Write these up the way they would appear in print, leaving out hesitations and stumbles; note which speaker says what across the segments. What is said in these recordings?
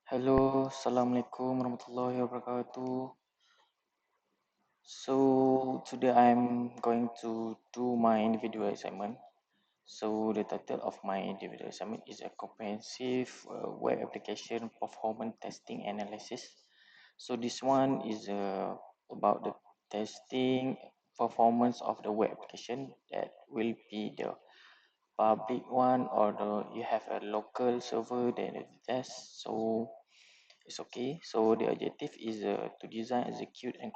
Speaker 1: Hello, Assalamualaikum warahmatullahi wabarakatuh. So today I'm going to do my individual assignment. So the title of my individual assignment is a comprehensive web application performance testing analysis. So this one is about the testing performance of the web application that will be the public one or you have a local server that it test. So it's okay. So the objective is to design, execute, and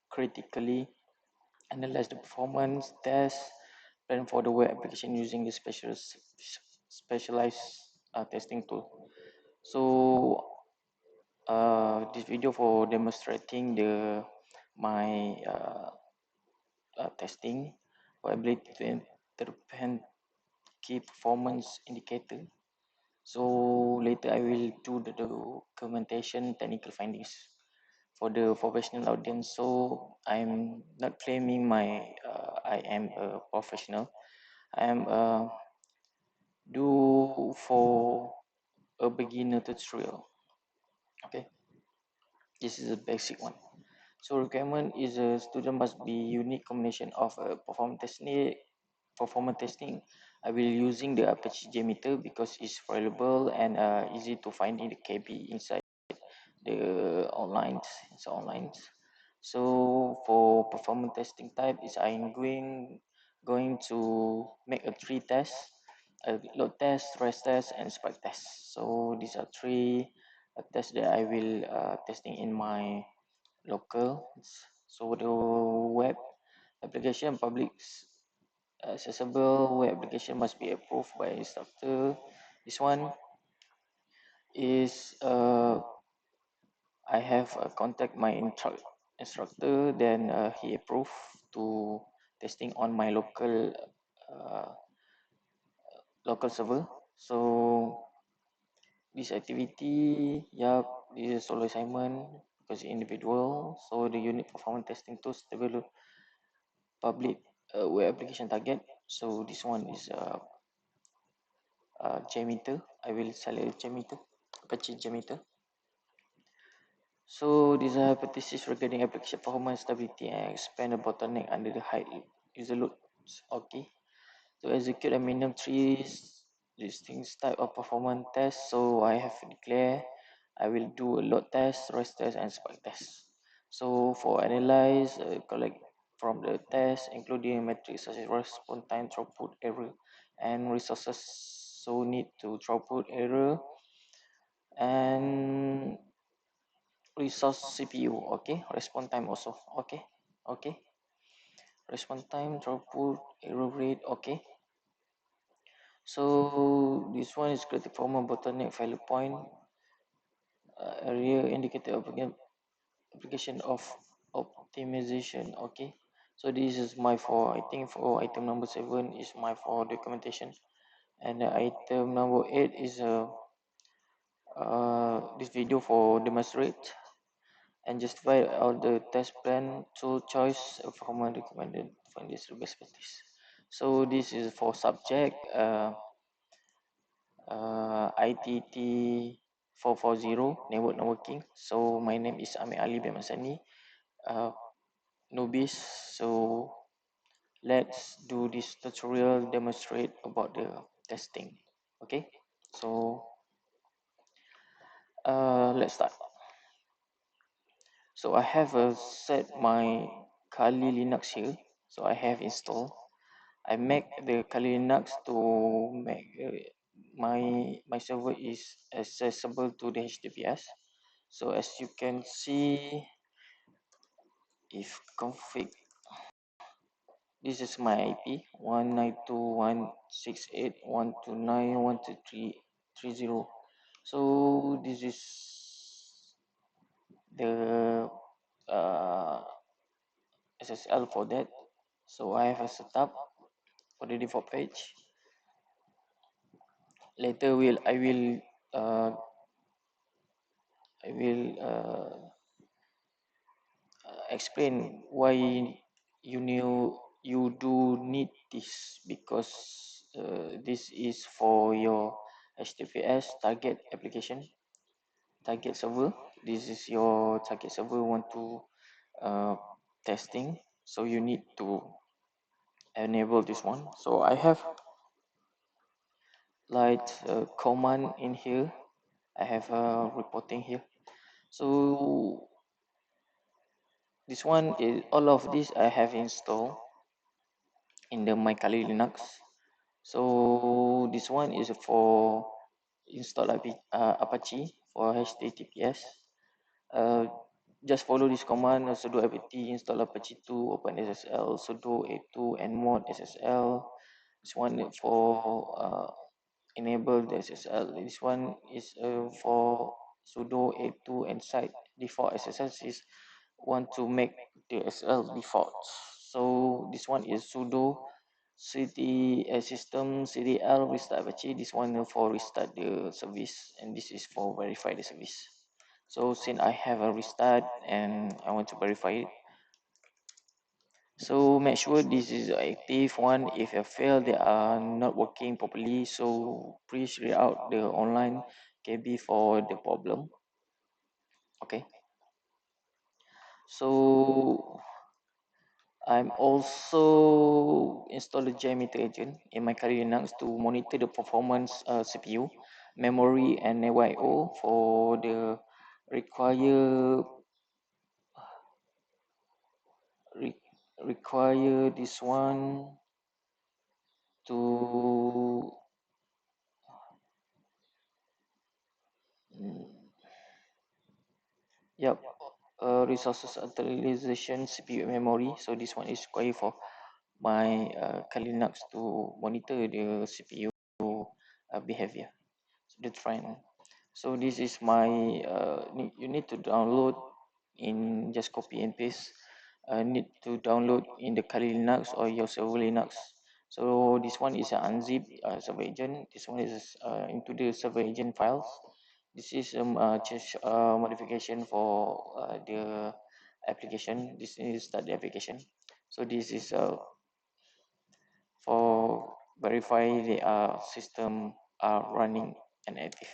Speaker 1: critically analyze the performance test plan for the web application using the specialized testing tool. So this video for demonstrating the my testing for ability to interpret key performance indicator. So later I will do the documentation technical findings for the professional audience. So I'm not claiming I am a professional. I am do for a beginner tutorial. Okay, this is a basic one. So requirement is a student must be unique combination of performance testing. I will using the Apache JMeter because it's available and easy to find in the KB inside the online. So for performance testing type is I'm going to make a three tests, a load test, rest test, and spike test. So these are three tests that I will testing in my local. So the web application public accessible web application must be approved by instructor. This one is I have contact my instructor, then he approved to testing on my uh, local server. So this activity, yeah, this is solo assignment because individual. So the unit performance testing tools develop public web application target. So this one is JMeter. I will select JMeter, Apache JMeter. So these are hypotheses regarding application performance stability and expand the bottleneck under the high user loads. Okay. To execute a minimum three distinct type of performance test. So I have declared I will do a load test, rest test, and spike test. So for analyze, collect from the test, including metrics such as response time, throughput, error, and resources. So need to throughput, error, and resource CPU. Okay, response time also. Okay, okay. Response time, throughput, error rate. Okay. So this one is created from a bottleneck failure point area indicator of application of optimization. Okay. So this is my for I think for item number 7 is my for documentation, and item number 8 is this video for demonstrate and justify all the test plan tool choice from my recommended from this best practice. So this is for subject ITT440 networking. So my name is Amer Ali bin Sani, novice. So let's do this tutorial demonstrate about the testing. Okay, so let's start. So I have set my Kali Linux here. So I have installed. I make the Kali Linux to make my server is accessible to the HTTPS. So as you can see, if config, this is my IP 192.168.129.123.30. So this is the SSL for that. So I have a setup for the default page. Later uh, I will explain why you do need this because this is for your HTTPS target application. target server. This is your target server want to uh, testing, so you need to enable this one. So I have like a command in here. I have a reporting here. So this one is all of this I have installed in the my Kali Linux. So this one is for install Apache for HTTPS. Uh, just follow this command: sudo apt install Apache 2, open SSL, sudo a2 and mod SSL. This one for enable the SSL. This one is for sudo a2 and site default SSL is want to make the SSL default. So this one is sudo cd system cdl restart Apache. This one for restart the service, and this is for verify the service. So since I have a restart and I want to verify it, so make sure this is active one. If you fail, they are not working properly, so please read out the online KB for the problem. Okay, so I'm also install the JMeter agent in my Kali Linux to monitor the performance CPU, memory, and AYO for the require re, require this one to mm, yep, resources utilization CPU memory. So this one is required for my Kali Linux to monitor the CPU behavior. So the trend. So this is my you need to download in just copy and paste. Need to download in the Kali Linux or your server Linux. So this one is an unzip server agent. This one is into the server agent files. This is change modification for the application. This is start the application. So this is for verify the system are running and active.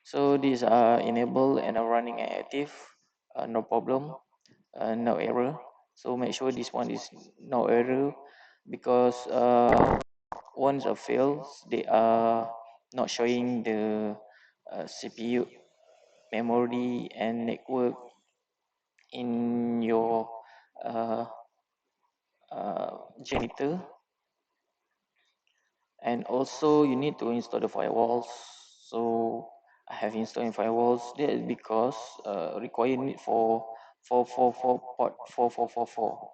Speaker 1: So these are enabled and are running and active, no problem, no error. So make sure this one is no error, because once it fails, they are not showing the CPU, memory, and network in your uh, janitor. And also you need to install the firewalls. So I have installed firewalls. That is because require need for port 4444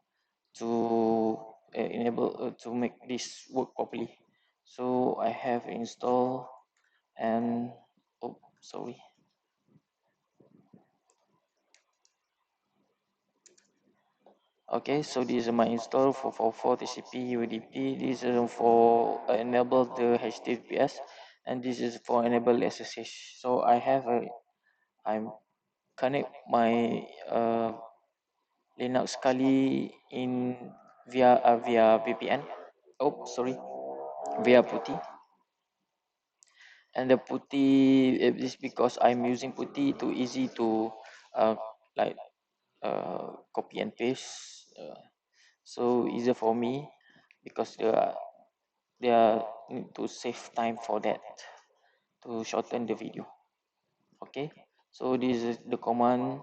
Speaker 1: to enable to make this work properly. So I have installed, and oh sorry, okay, so this is my install for TCP UDP. This is for enable the HTTPS, and this is for enable SSH. So I'm connect my Linux Kali in via VPN. Oh, sorry, via Putty. And the Putty is because I'm using Putty too easy to uh, like copy and paste. So easier for me because they are need to save time for that to shorten the video. Okay, so this is the command,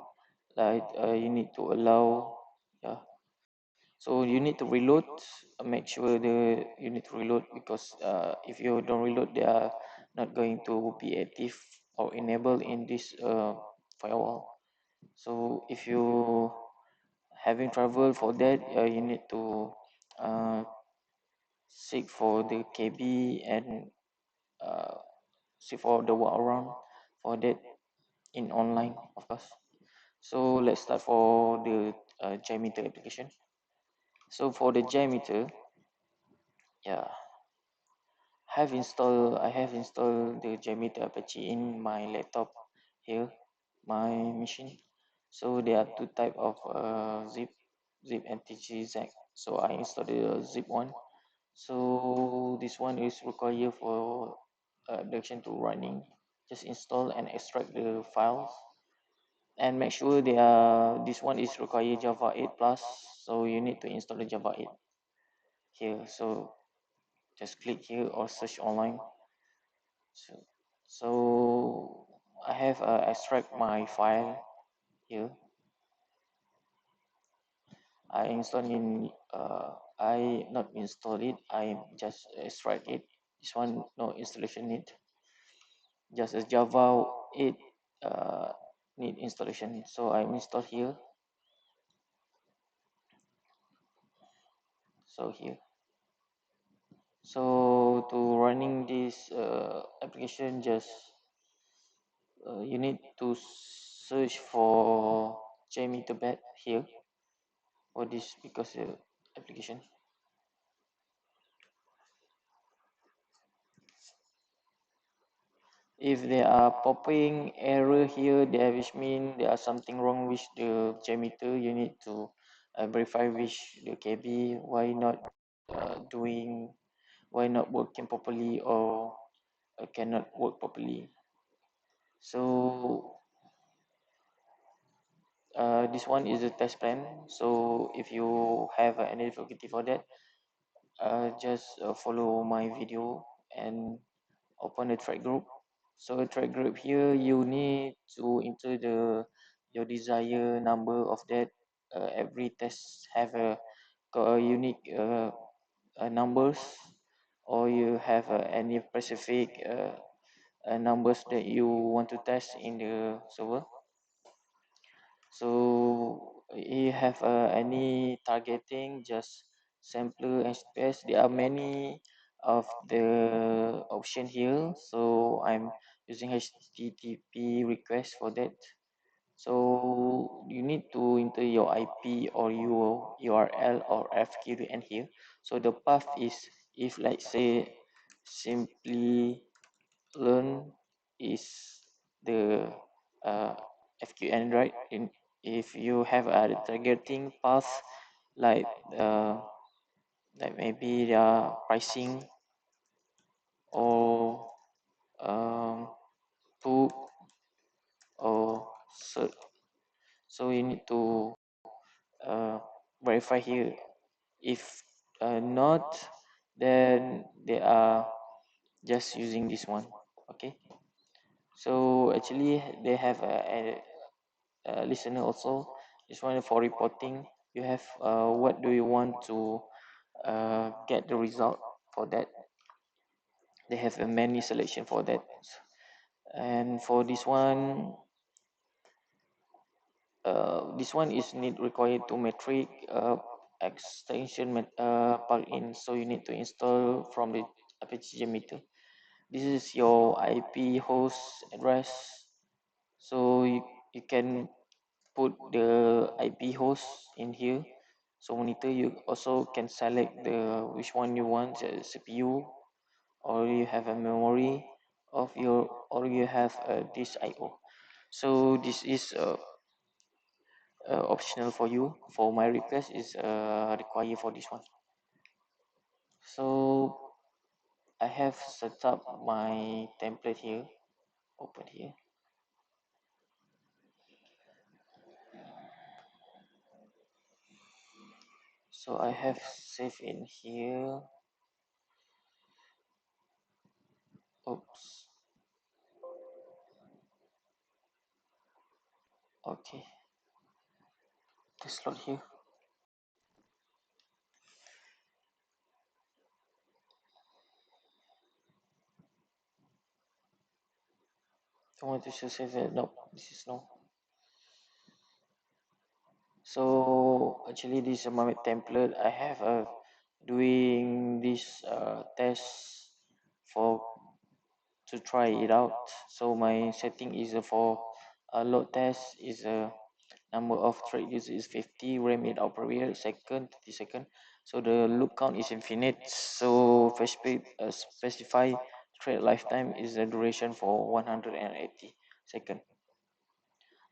Speaker 1: like you need to allow, yeah. So you need to reload. Make sure you need to reload, because if you don't reload, they are not going to be active or enabled in this firewall. So if you having trouble for that, you need to uh, seek for the KB and uh, seek for the workaround for that in online, of course. So let's start for the JMeter application. So for the JMeter, yeah, I have installed the JMeter Apache in my laptop here, my machine. So there are two type of zip and TGZ. So I installed the zip one. So this one is required for direction to running. just install and extract the files, and make sure they are, this one is require Java 8 plus, so you need to install the Java 8 here. So just click here or search online. So I have extract my file here. I install in I not install it, I just extract it. This one no installation need, just as Java 8 uh, need installation. So I install here. So here, so to running this application, just you need to search for JMeter bed here for this, because application, if there are popping error here, there which mean there are something wrong with the JMeter. You need to verify which the KB, doing why not working properly, or cannot work properly. So this one is a test plan. So if you have any difficulty for that, just follow my video and open the track group. So track group here, you need to enter the your desired number of that. Every test have a unique numbers, or you have any specific numbers that you want to test in the server. So you have any targeting, just sampler and space. There are many of the option here. So I'm using HTTP request for that. So you need to enter your IP or your URL or FQDN here. So the path is, if let's say simply learn is the uh, FQN, right? If you have a targeting path, like uh, like maybe the pricing, or book, or search, so you need to uh, verify here. If not, then they are just using this one. Okay, so actually they have a listener also. This one for reporting. You have what do you want to get the result for that. They have a many selection for that. And for this one is need required to metric extension plugin. So you need to install from the Apache JMeter. This is your IP host address. So you can put the IP host in here. So monitor, you also can select the which one you want, CPU, or you have a memory of your, or you have a disk IO. So this is optional for you. For my request is required for this one. So I have set up my template here. Open here. So I have saved in here. Oops. Okay. This slot here. I want to save it. No, this is no. So actually, this is my template. I have doing this test for to try it out. So my setting is for a load test is a number of thread used is 50, RAM it out per second, 30 second. So the loop count is infinite. So specify thread lifetime is the duration for 180 second.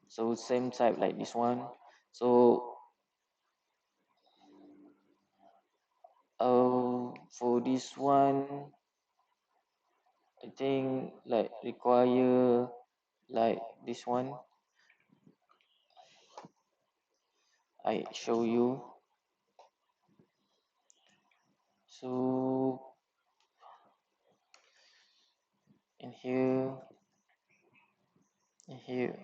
Speaker 1: So same type like this one. So for this one, I think like require like this one. I show you. So in here, in here.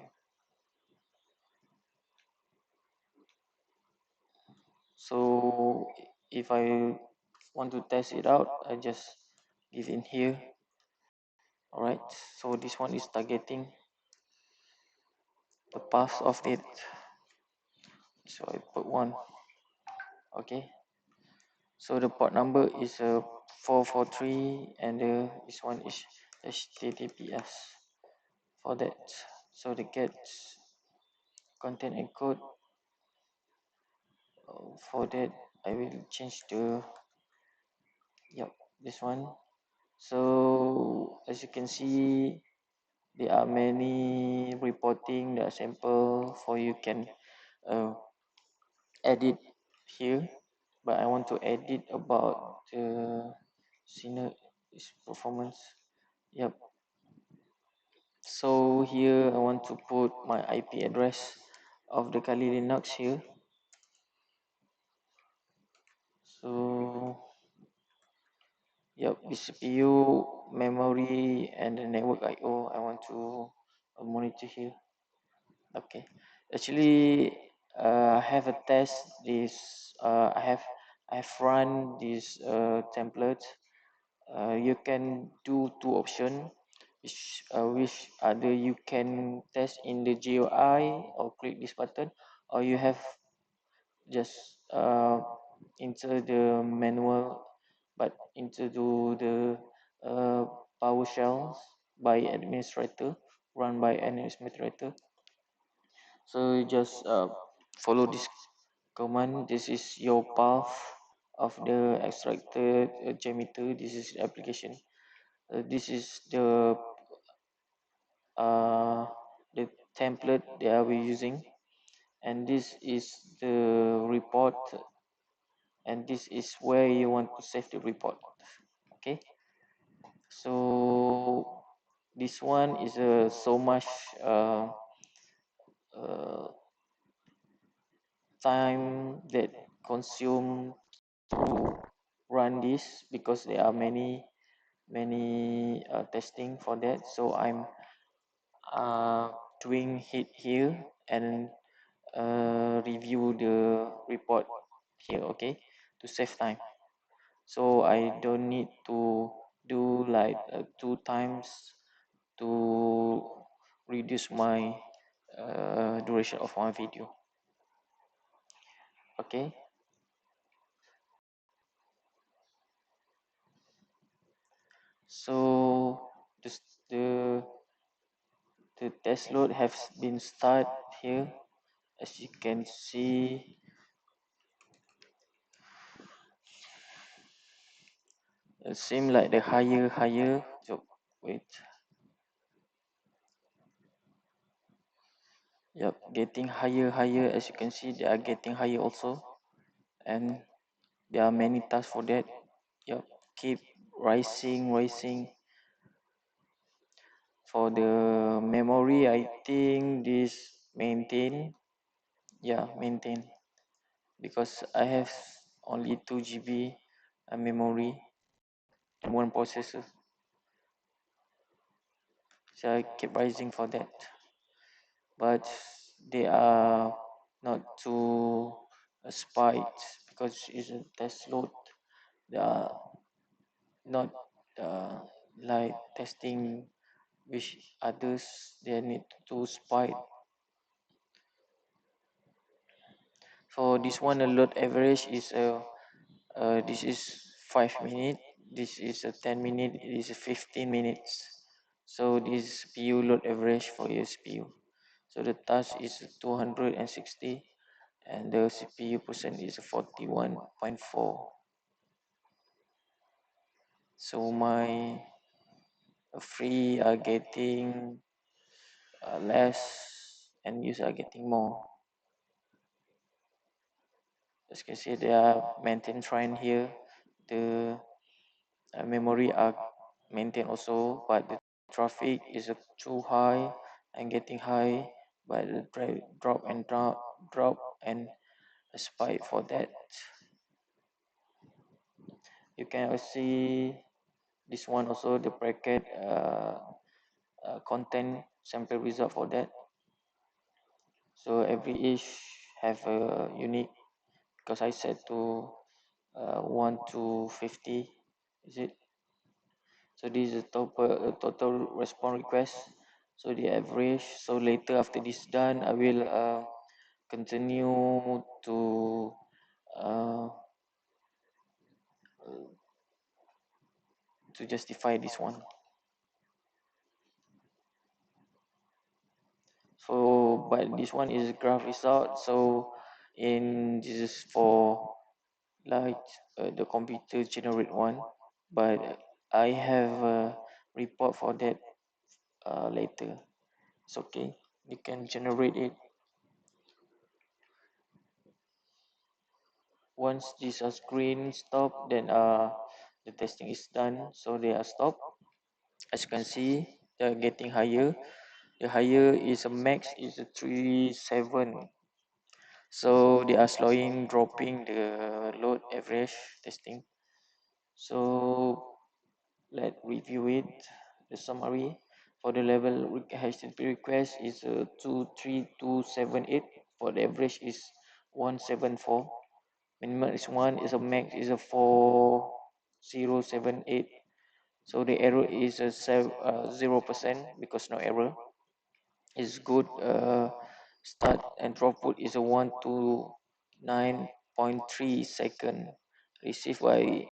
Speaker 1: So if I want to test it out, I just give in here. All right. So this one is targeting the path of it. So I put one. Okay. So the port number is 443, and this one is HTTPS for that. So the get content encode, for that I will change the, yep, this one. So as you can see, there are many reporting the sample for you can uh, edit here, but I want to edit about the Sina is performance. Yep. So here I want to put my IP address of the Kali Linux here. So yep, the CPU, memory, and the network I/O I want to monitor here. Okay, actually, I have a test this. I have run this template. You can do two option, which either you can test in the GUI or click this button, or you have just enter the manual, but into the uh, PowerShell by administrator, run by an administrator. So you just follow this command. This is your path of the extracted JMeter. This is the application. This is uh, the template that we're using, and this is the report, and this is where you want to save the report. Okay, so this one is so much uh, uh, time that consume to run this, because there are many testing for that. So I'm uh, doing it here and review the report here, okay, to save time. So I don't need to do like two times to reduce my duration of my video. Okay, so this, the test load has been started here. As you can see, it seems like the higher. So wait, yep, getting higher. As you can see, they are getting higher also, and there are many tasks for that. Yep, keep rising. For the memory, I think this maintain. Yeah, maintain, because I have only 2 GB memory and one processor. So I keep rising for that. But they are not too spiked because it's a test load. They are not like testing which others they need to spike. For this one, the load average is this is 5 minutes. This is a 10 minute. This is 15 minutes. So this is CPU load average for your CPU. So the task is 260, and the CPU percent is 41.4. So my free are getting less, and user are getting more. As you can see, they are maintain trend here. The memory are maintain also, but the traffic is too high and getting high, but the drop and spike for that. You can see this one also, the bracket content sample result for that. So every each have a unique, because I set to 1 to 50, is it? So this is the total response request. So the average. So later after this done, I will continue uh, to justify this one. So but this one is graph result. So in this is for like the computer generate one, but I have a report for that later. It's okay, you can generate it. Once this screen stop, then the testing is done, so they are stopped. As you can see, they're getting higher. The higher is a max is a 3.7, so they are slowing dropping the load average testing. So let's review it. The summary for the level HTTP request is 23278. For the average is 174. Minimum is 1, is a max is a 4078. So the error is 0% because no error. Is good. Start and throughput is a 129.3 second. Received by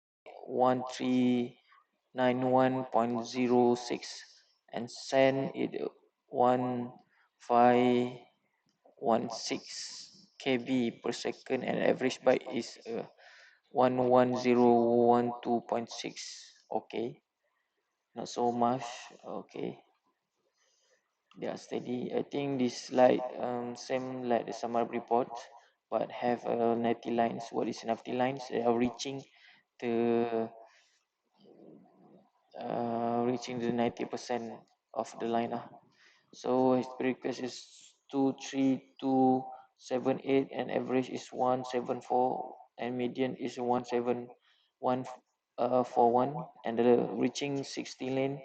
Speaker 1: 1391.06 and send it 1516 kb per second, and average byte is 11012.6. Okay, not so much. Okay, they are steady. I think this slide same like the summary report, but have 90 lines. What is 90 lines? They are the reaching the 90% of the line. So his request is 23278 and average is 174 and median is 17141, and the reaching 60 lane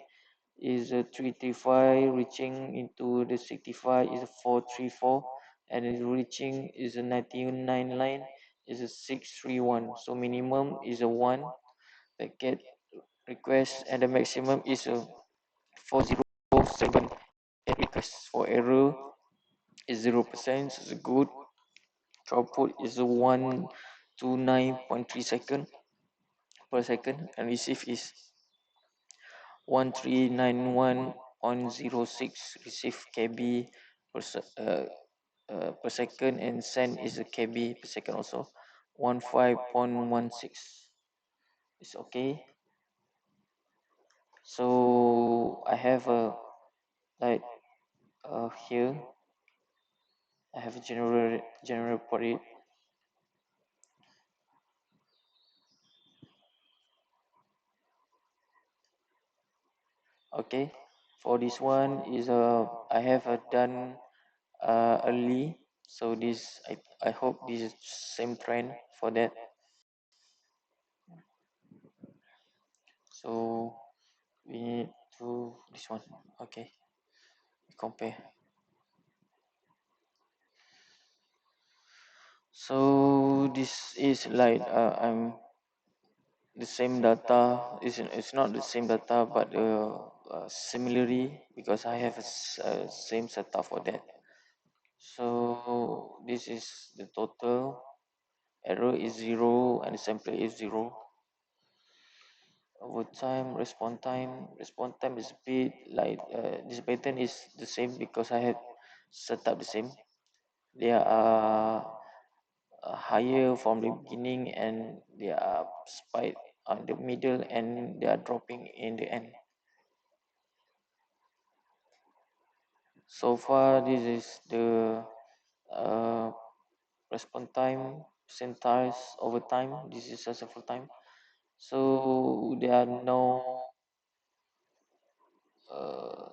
Speaker 1: is 335, reaching into the 65 is 434, and the reaching is a 99 line is a 631. So minimum is a 1 packet request and the maximum is a 407 requests. For error is 0%, so it's good. Throughput is a 129.3 second per second, and receive is 1391.06 receive kb per second, and send is a kb per second also 15.16. It's okay. So I have a like here I have a general for it. Okay, for this one is I have done early, so this I hope this is same trend for that. So we need to this one. Okay, compare. So this is like I'm the same data. It's not the same data, but similarly, because I have same setup for that. So this is the total. Error is 0 and sample is 0. Over time, response time is a bit like this pattern is the same because I had set up the same. They are higher from the beginning and they are spike on the middle and they are dropping in the end. So far, this is the uh, response time, percentiles over time. This is successful time. So there are no uh,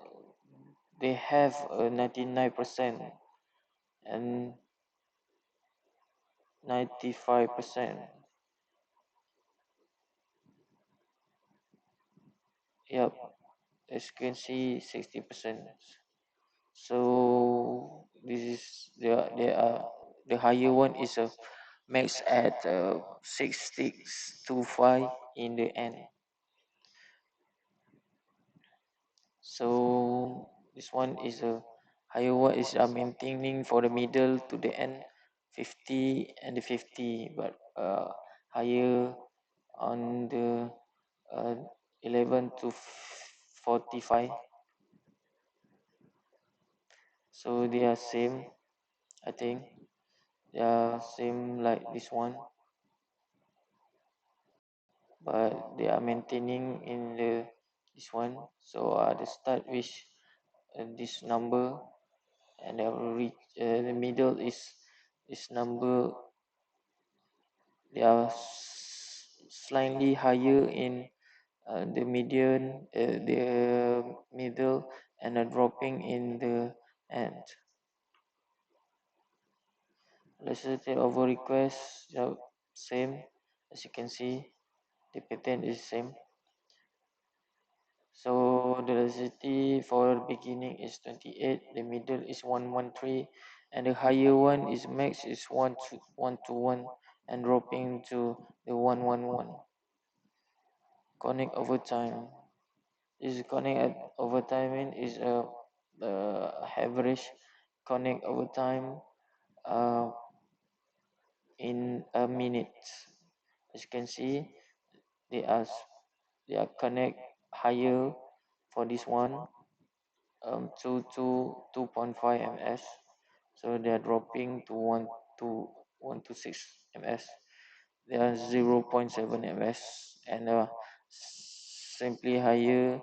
Speaker 1: they have a 99% and 95%. Yep, as you can see, 60%. So this is the higher one is a max at 6625 in the end. So this one is a higher one is maintaining for the middle to the end 50 and the 50, but higher on the uh, 11 to 45. So they are same, I think. They are same like this one, but they are maintaining in the this one. So the start with this number, and the middle is this number. They are slightly higher in the median, the middle, and a dropping in the end. Velocity over request, same as you can see. The pattern is same. So the velocity for the beginning is 28, the middle is 113, and the higher one is max is 1 to 1, and dropping to the 111. Connect over time. This connect at over time is a average connect over time uh, in a minute. As you can see, they are they are connect higher for this one, to 2.5 ms. So they are dropping to 1 to 6 ms. They are 0.7 ms, and simply higher,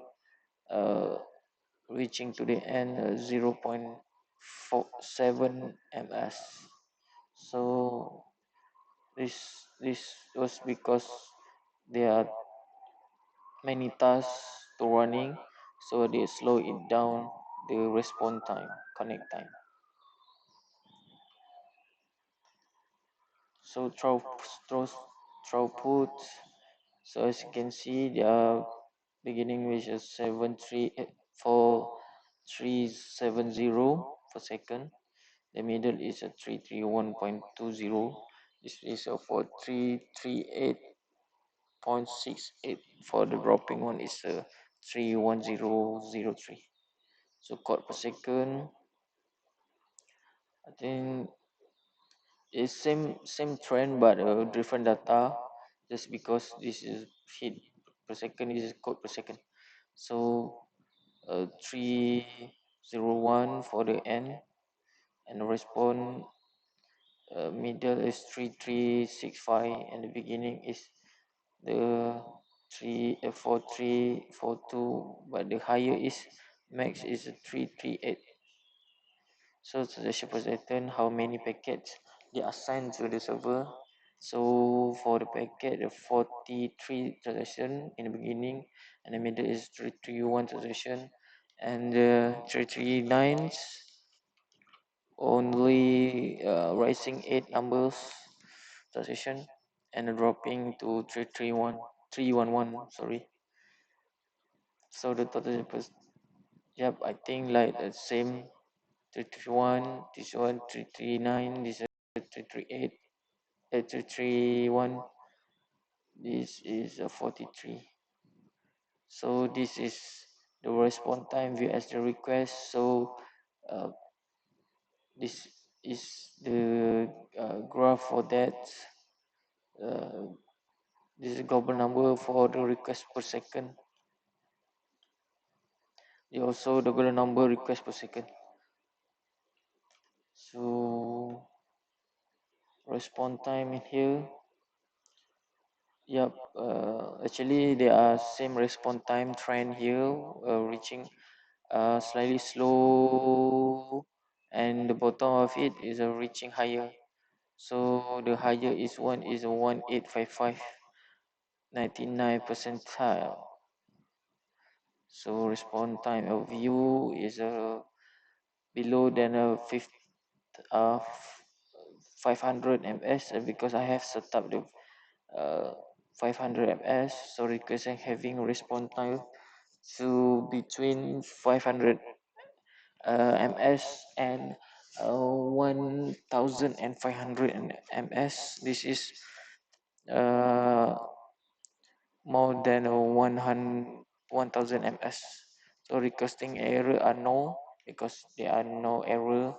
Speaker 1: uh, reaching to the end 0.47 ms. So this was because there are many tasks to running, so they slow it down the response time, connect time. So throughput. So as you can see, they are beginning with a 4370 per second. The middle is a 331.20. This is a for 338.68. For the dropping one is a 31003. So cord per second, I think it's same trend, but different data. Just because this is hit per second, this is cord per second. So 301 for the end, and the response middle is 3365, and the beginning is the 4342, but the higher is max is 338. So suggestion per second, how many packets they assign to the server. So for the packet, the 43 transaction in the beginning, and the middle is 331 transaction, and the 339 only rising 8 numbers transaction, and dropping to 311. Sorry. So the total yep, I think like the same. 331, this one 339, this is 338, 331, this is a 43. So this is the response time vs the request. So uh, this is the graph for that. uh, this is global number for the request per second. Also the global number request per second. So response time in here. Yep, actually there are same response time trend here, reaching slightly slow, and the bottom of it is reaching higher. So the higher is one is a 1855, 99 percentile. So response time of view is below than a 500 ms, because I have set up the uh, 500 ms, so requesting having response time to between 500 ms and 1500 ms. This is uh, more than 1000 ms. So requesting error are no, because there are no error.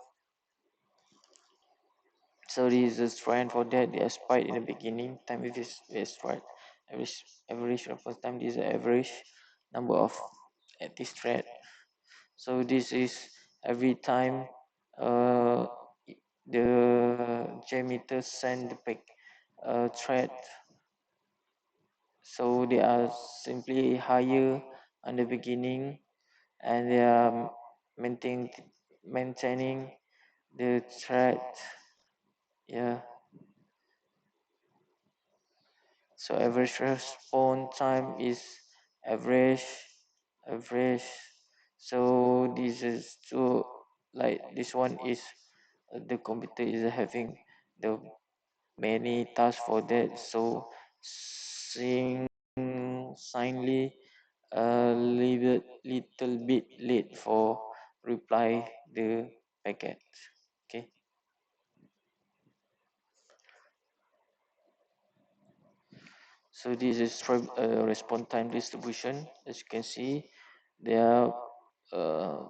Speaker 1: So this is a trend for that. They are spiked in the beginning. Time is right. Average response time. This is the average number of active thread. So this is every time uh, the JMeter send the back thread. So they are simply higher on the beginning, and they are maintaining the thread. Yeah. So average response time is average, average. So this is to, like, this one is the computer is having the many tasks for that. So sing signly a little bit late for reply the packet. Okay. So this is response time distribution. As you can see, they are uh,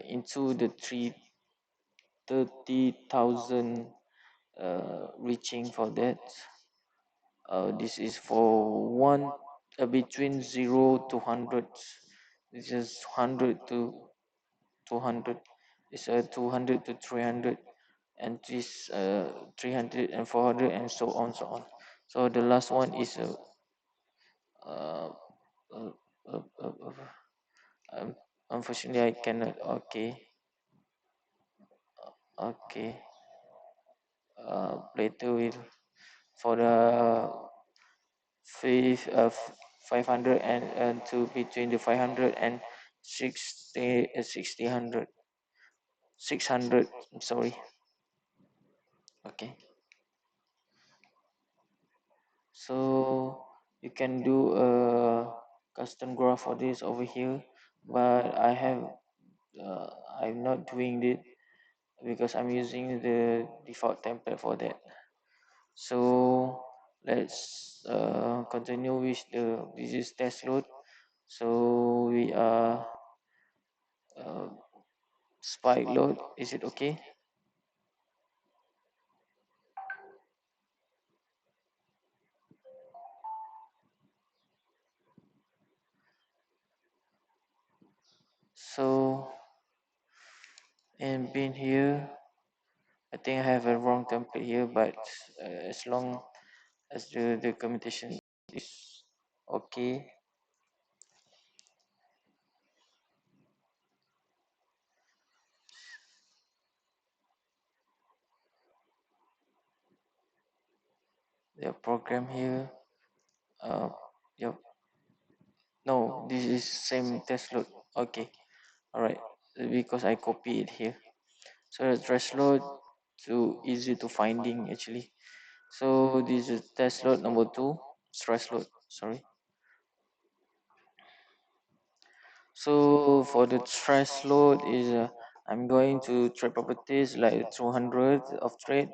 Speaker 1: into the 30,000 reaching for that. This is for one between 0 to 100. This is 100 to 200. It's 200 to 300, and this 300 and 400, and so on, so on. So the last one is uh, uh, uh, uh, um, unfortunately I cannot. Okay, okay. Later will for the five, 500 and to between the 500 and 600. I'm sorry. Okay. So you can do a custom graph for this over here, but uh, I'm not doing it because I'm using the default template for that. So let's continue with the this is test load. So we are uh, spike load. Is it okay? So and being here, I think I have a wrong template here, but as long as the commutation is okay. The program here, uh, yep. No, this is same test load. Okay, all right, because I copy it here. So the test load too easy to finding actually. So this is test load number 2, stress load. Sorry. So for the stress load is I'm going to trade properties like 200 of trade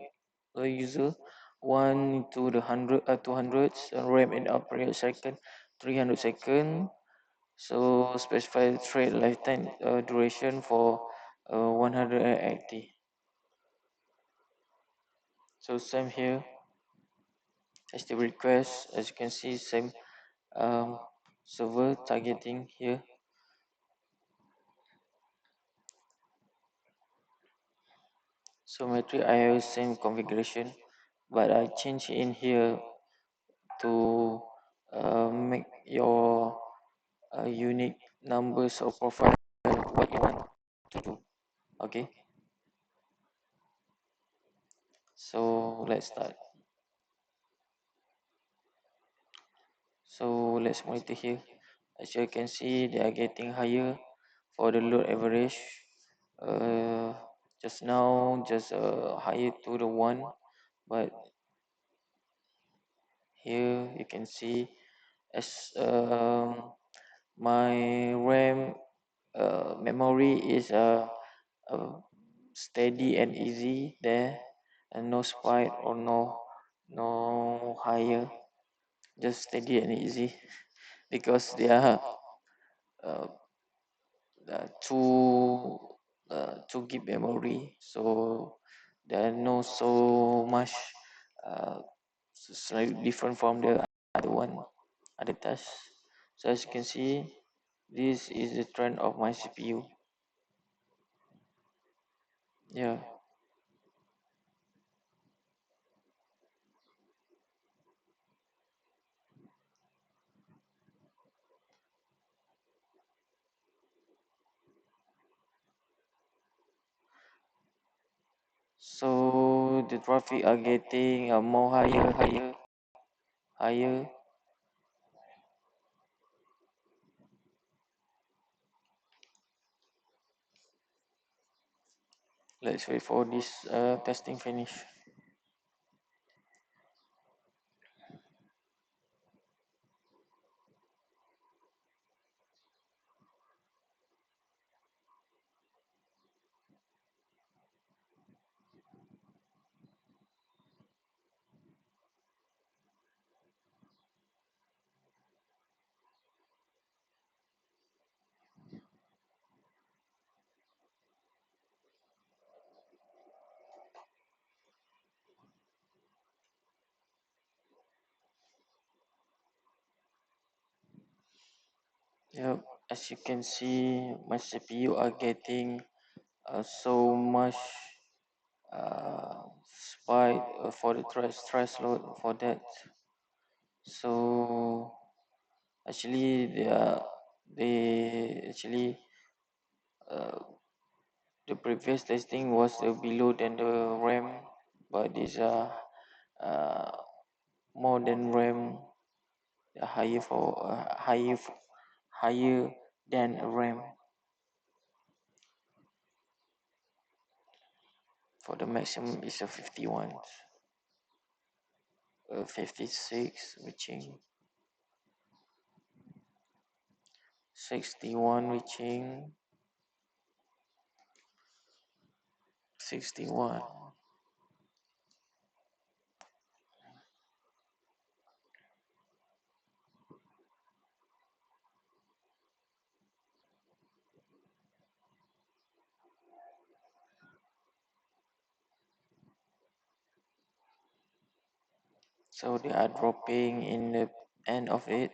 Speaker 1: per user, 1 to the 200, RAM in operate second, 300 second. So specify the trade lifetime duration for 180. So same here, as the request, as you can see, same um, server targeting here. So metric I have same configuration, but I change in here to make your unique numbers of profile what you want to do. Okay, so let's start. So let's monitor here. As you can see, they are getting higher for the load average. Uh, just now, just higher to the one, but here you can see as my RAM memory is steady and easy there, and no spike or no higher, just steady and easy because they are uh, 2 gig memory, so there are no so much uh, slightly different from the other one, other tasks. So as you can see, this is the trend of my CPU. Yeah. So the traffic are getting more higher. Let's wait for this testing finish. Yep. As you can see, my CPU are getting so much spike for the stress load for that. So actually, they actually uh, the previous testing was below than the RAM, but these are uh, more than RAM, higher for higher than RAM. For the maximum is a 51, 56 reaching, 61 reaching, 61. So they are dropping in the end of it.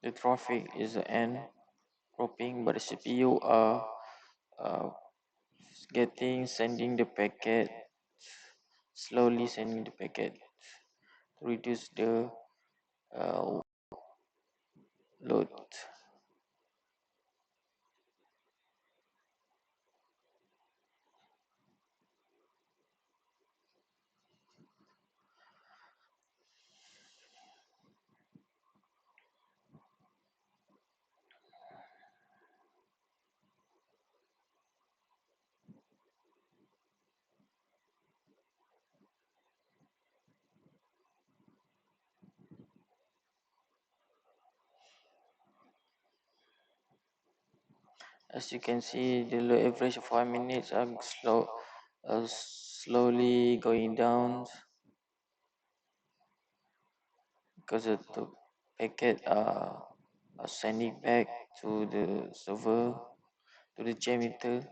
Speaker 1: The traffic is the end dropping, but the CPU are uh, sending the packet, slowly sending the packet to reduce the uh, load. As you can see, the low average of 5 minutes are slowly going down because of the packet are sending back to the server, to the JMeter.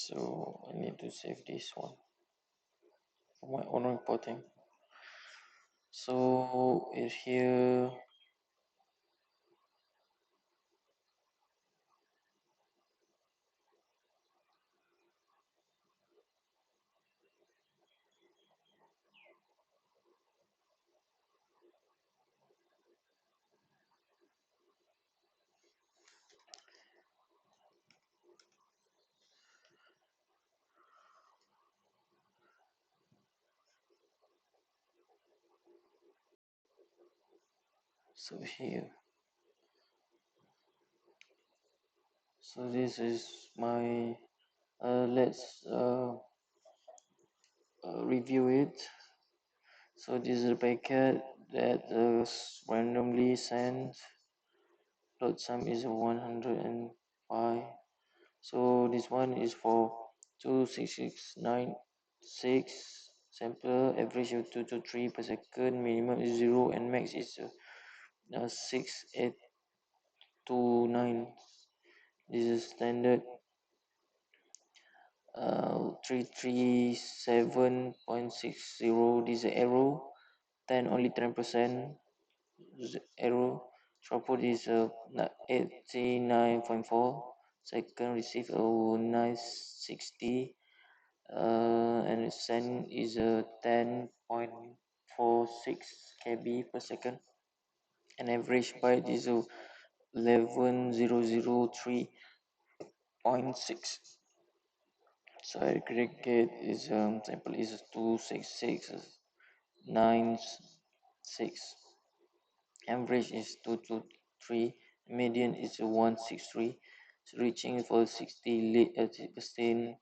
Speaker 1: So I need to save this one for my own reporting. So here, so here, so this is my, let's review it. So this is a packet that randomly sent. Load sum is 105. So this one is for 26696 sampler, average of 223 per second, minimum is 0 and max is 6829. This is standard 337.60. This is arrow 10, only 10% arrow. Throughput is 89.4. Second receive 960. And send is 10.46 kb per second. And average byte is 11003.6. So aggregate is sample is 26696. Average is 223. Median is 163. So reaching for 60 lead 16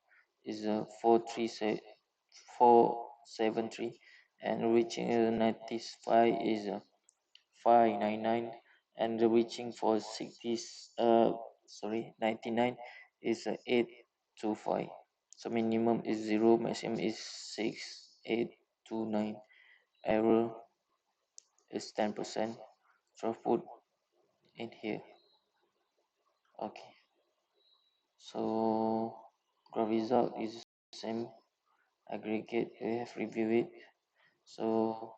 Speaker 1: is 473, and reaching 95 is 599, and reaching for 60 99 is 825. So minimum is 0, maximum is 6829. Error is 10%. Throughput in here. Okay, so graph result is same. Aggregate, we have reviewed it. So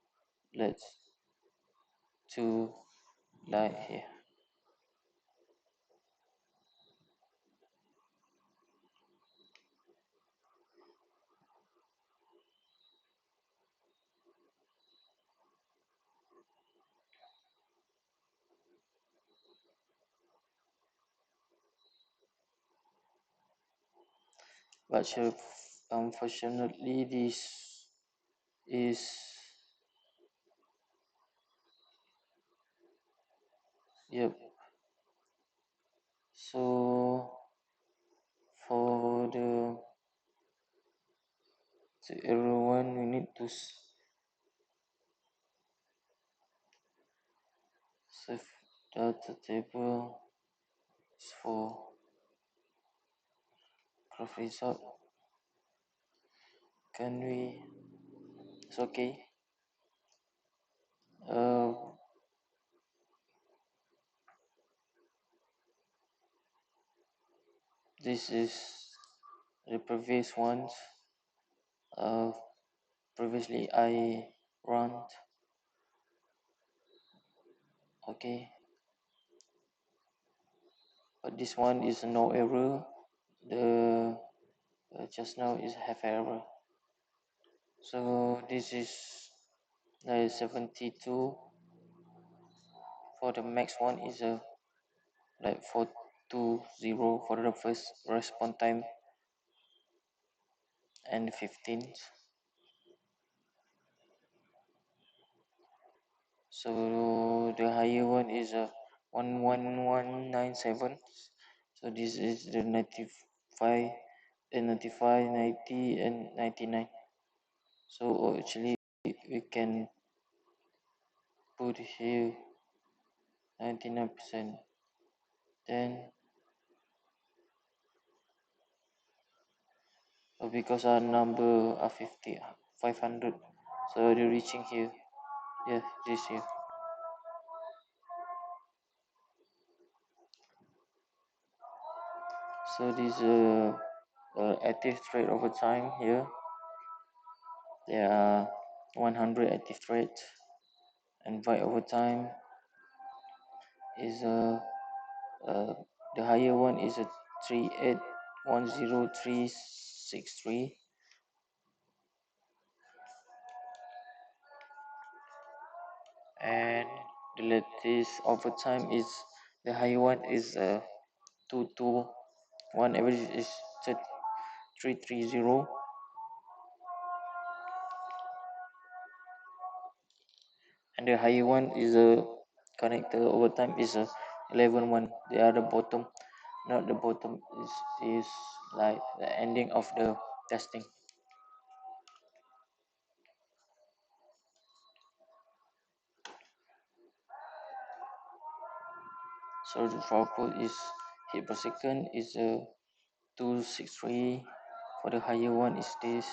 Speaker 1: let's to light here. But unfortunately this is, yep. So for the error one, we need to save data table for graph result. Can we? It's okay. Uh, this is the previous ones. Previously I run. Okay, but this one is no error. The just now is have error. So this is 72. For the max one is like 420 for the first response time, and 15. So the higher one is 11197. So this is the 95 and 95, 90 and 99. So actually we can put here 99%. Then because our number are 50, 500, so they're reaching here. Yeah, this here. So this active thread over time. Here there are 100 active threads, and void over time is uh, the higher one is a 3810.363, and the latest over time is the higher one is 221, average is 330, and the higher one is a connector over time is a 11.1. They are the bottom, not the bottom is like the ending of the testing. So the throughput is hit per second is a 263. For the higher one is this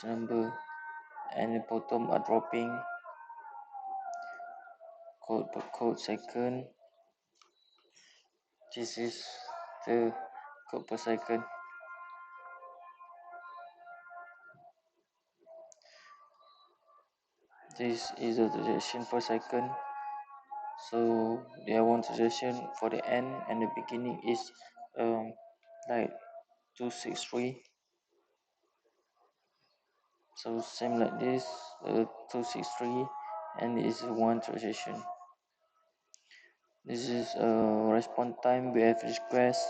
Speaker 1: number, and the bottom are dropping code per code second. This is the code per second. This is the transaction per second. So there are one transaction for the end, and the beginning is like 263. So same like this, 263, and is one transaction. This is response time we have request,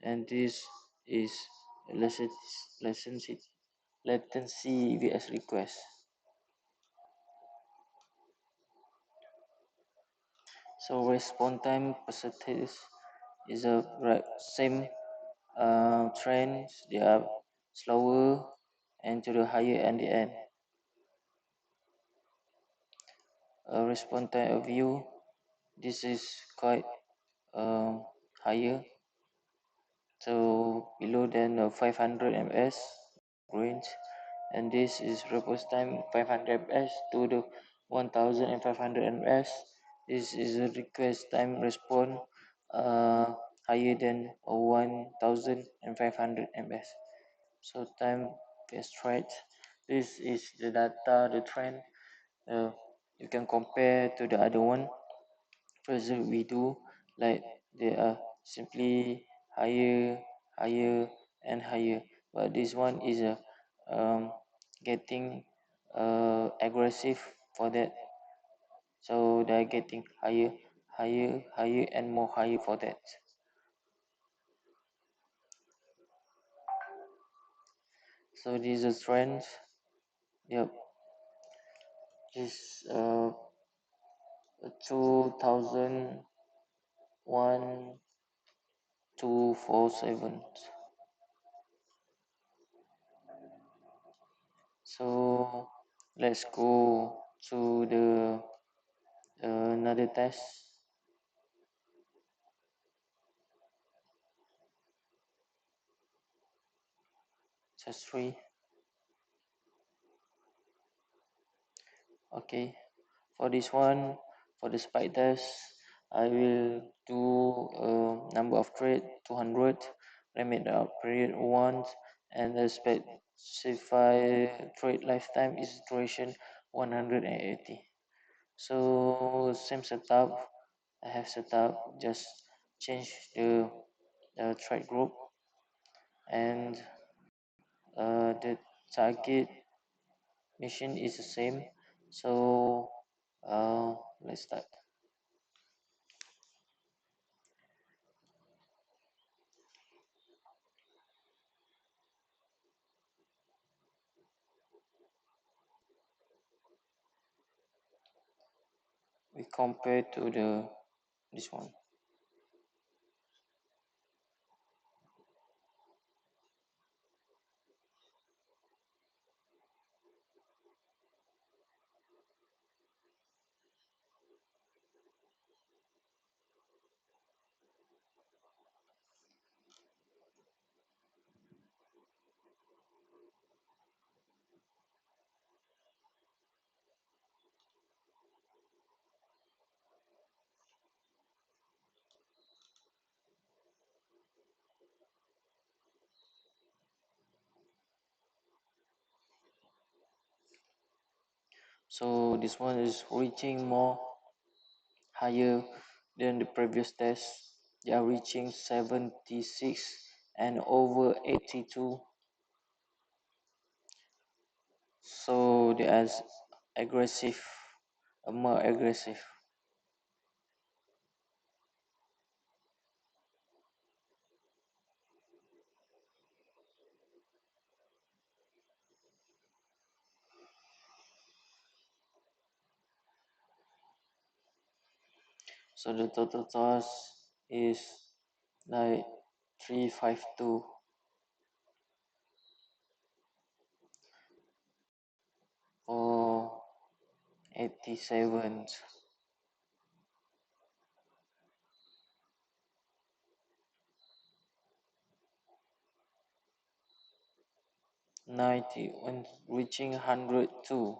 Speaker 1: and this is latency vs request. So response time percentage is a same trends. They are slower and to the higher and the end. Response time of view. This is quite higher. So below than 500 ms range, and this is response time 500 ms to the 1500 ms. This is a request time response higher than 1500 ms. So time is right. This is the data, the trend. You can compare to the other one. First we do like they are simply higher, higher, and higher. But this one is getting aggressive for that. So they are getting higher, higher, higher, and more higher for that. So this is a trend. Yep. This 2001-247. So let's go to the another test. Test 3. Okay, for this one, for the spike test, I will do number of thread 200, limit out period 1, and the specified thread lifetime is duration 180. So same setup, I have set up, just change the thread group, and the target machine is the same. So let's start. We compare to the this one. So this one is reaching more higher than the previous test. They are reaching 76 and over 82. So they are aggressive, more aggressive. So the total toss is like 352 for 87, 90 when reaching 102.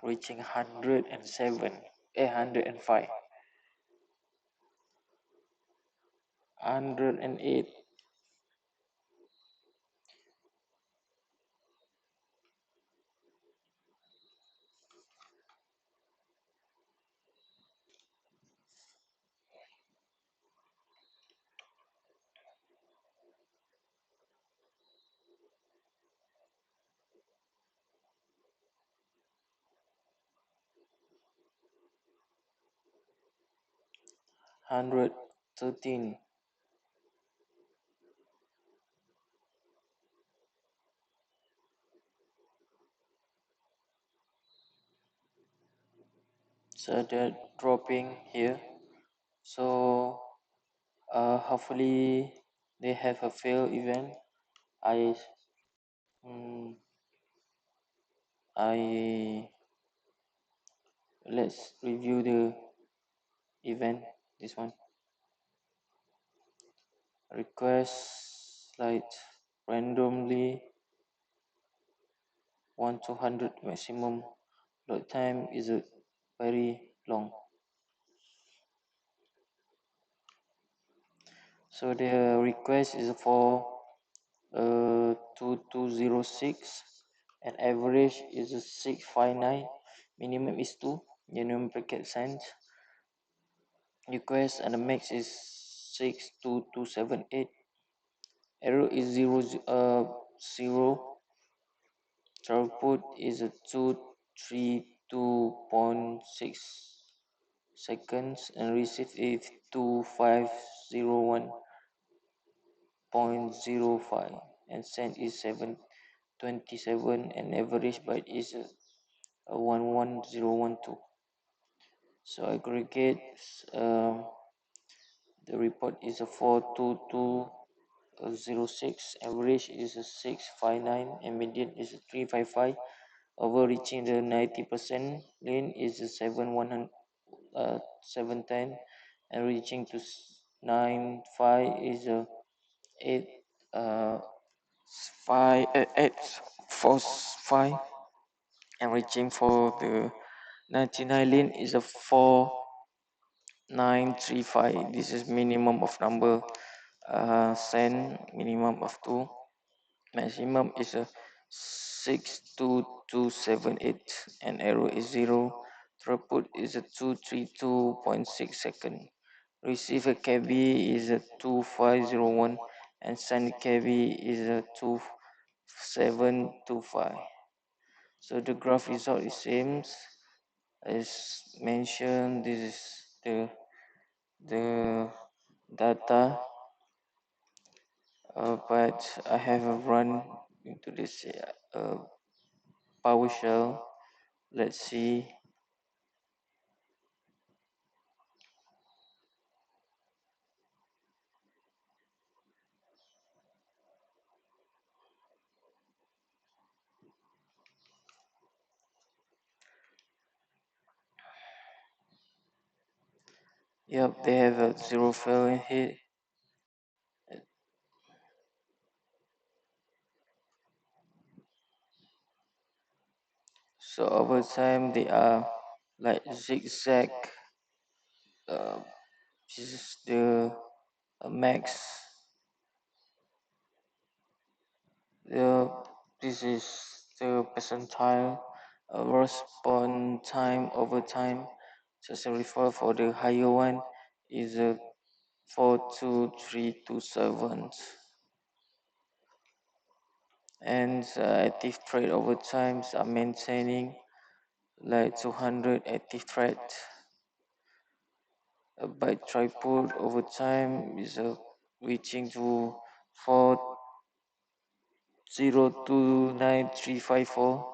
Speaker 1: Reaching 107, 105, 108, 113. So they're dropping here. So hopefully they have a fail event. I mm, I let's review the event. This one request like randomly 1 to 100 maximum load time is very long. So the request is for 2206 and average is 659, minimum is 2, minimum bracket signs. Request and the max is 62278. Error is 0. Throughput is a 232.6 seconds and receive is 2501.05 and send is 727 and average byte is 11012. So aggregate the report is a 42206, average is a 659 and median is a 355. Overreaching the 90% lane is a 710 and reaching to 95 is a 8 uh, 845 and reaching for the 99 lane is a 4935. This is minimum of number send, minimum of 2, maximum is a 62278 and error is 0. Throughput is a 232.6 second. Receiver KB is a 2501 and send KB is a 2725. So the graph result is same as mentioned. This is the data, but I have a run into this PowerShell. Let's see. Yep, they have a zero fail in here. So over time they are like zigzag. Uh, this is the max. The this is the percentile response time over time. So 74 for the higher one is 42327, and active thread over times are maintaining like 200 active thread. Byte tripod over time is reaching to 4029,354,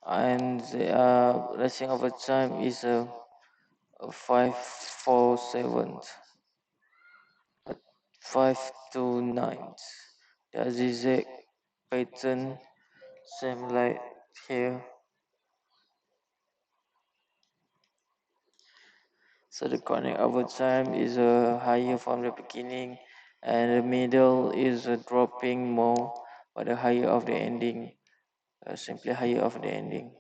Speaker 1: and the resting over time is 547, 529. The zigzag pattern same like here. So the connect over time is higher from the beginning, and the middle is dropping more, but the higher of the ending, simply higher of the ending.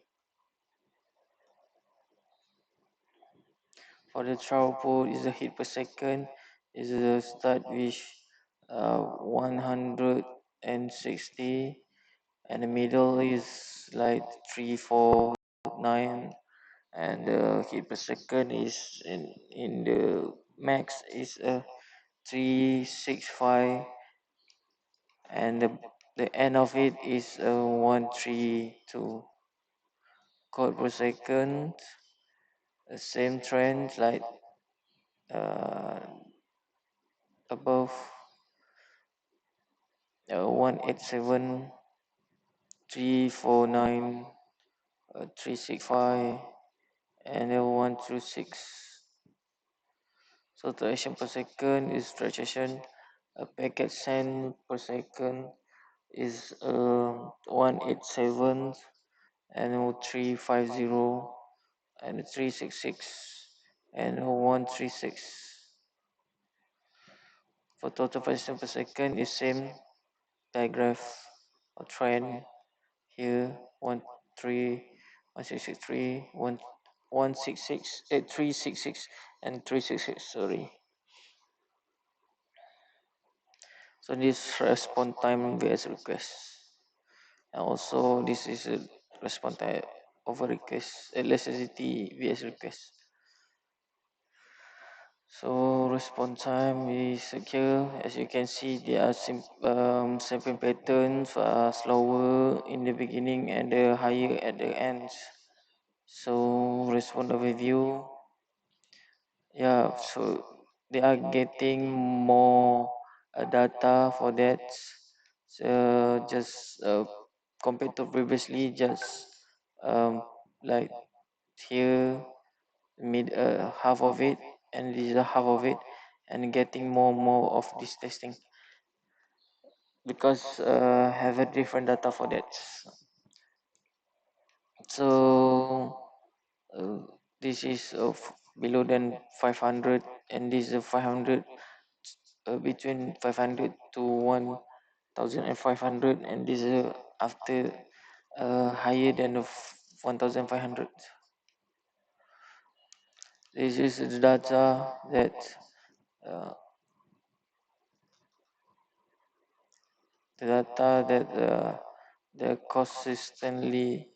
Speaker 1: For the throughput is the hit per second is the start with 160, and the middle is like 349, and the hit per second is in the max is 365, and the end of it is 132 chord per second. The same trend like uh, above 187, 349, 365, and 126. So transaction per second is transaction. A packet sent per second is 187, and 350, and 366, and 136. For total transaction per second is same diagraph or trend here, 13663, 166, 366, and 366. Sorry. So this response time vs request, and also this is a response time over request, elasticity vs request. So response time is secure. As you can see, there are sampling patterns slower in the beginning and higher at the ends. So response overview, yeah. So they are getting more data for that. So just compared to previously, just um, like here mid half of it, and this is half of it, and getting more of this testing because have a different data for that. So uh, this is of below than 500, and this is 500, between 500 to 1500, and this is after higher than of 1500. This is the data that uh, the consistently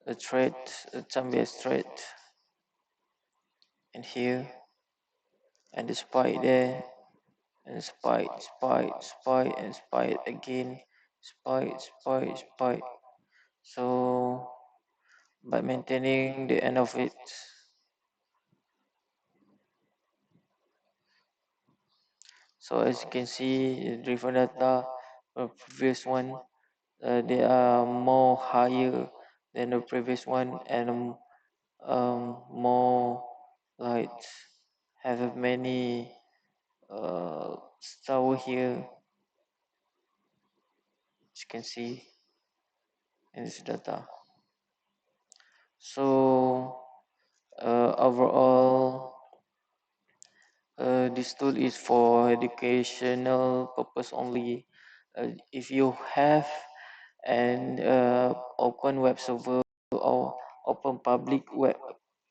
Speaker 1: a thread, a time-based thread, and here, and the spike there, and spike, and spike again, spike. So by maintaining the end of it. So as you can see, the different data from previous one, they are more higher than the previous one, and more like have many star here, as you can see in this data. So overall, this tool is for educational purpose only. If you have an open web server or open public web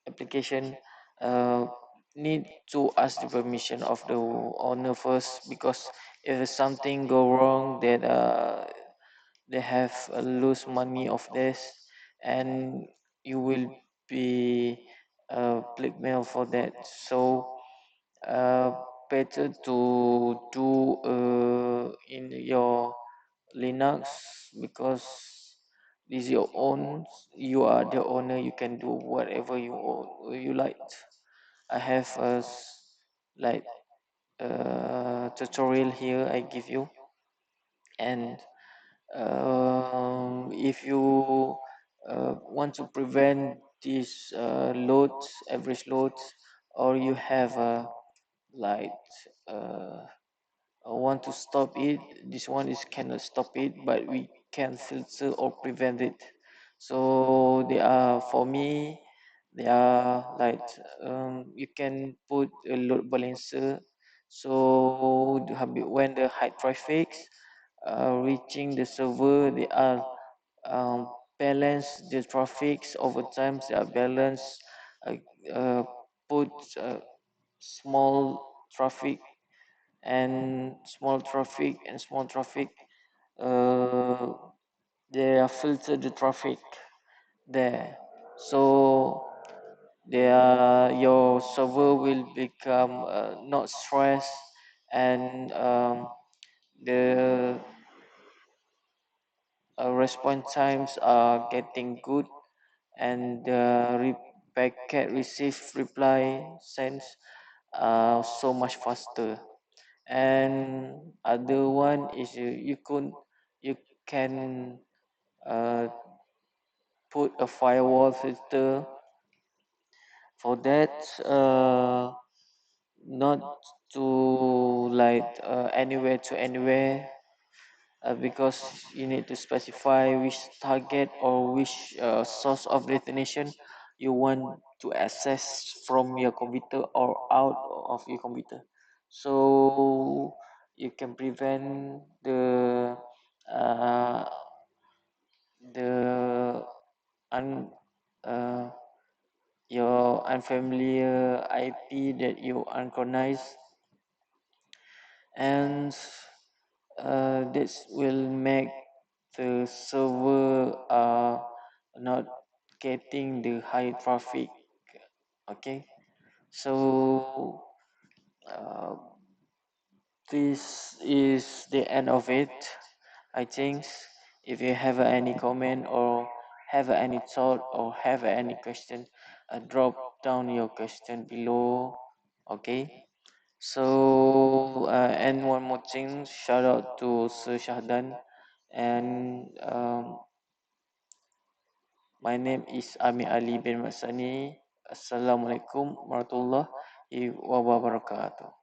Speaker 1: application, uh, need to ask the permission of the owner first, because if something go wrong, then they have lose money of this, and you will be blackmail for that. So uh, better to do in your Linux, because this is your own. You are the owner. You can do whatever you like. I have like tutorial here I give you, and if you want to prevent these loads, average loads, or you have like uh, want to stop it, this one is cannot stop it, but we can filter or prevent it. So they are, for me, they are like you can put a load balancer, so when the high traffic reaching the server, they are balance the traffics over time. They are balance, uh, uh, put small traffic and small traffic, uh, they are filter the traffic there. So your server will become not stressed, and the response times are getting good, and the packet receive reply sends so much faster. And other one is you can uh, put a firewall filter for that, not to like anywhere to anywhere, because you need to specify which target or which source of destination you want to access from your computer or out of your computer, so you can prevent uh, the un, uh, your unfamiliar IP that you uncognize, and this will make the server not getting the high traffic. Okay, so uh, this is the end of it, I think. If you have any comment or have any thought or have any question, drop down your question below. Okay, so and one more thing, shout out to Sir Shahadan, and my name is Amer Ali bin Sani. Assalamualaikum warahmatullahi wabarakatuh.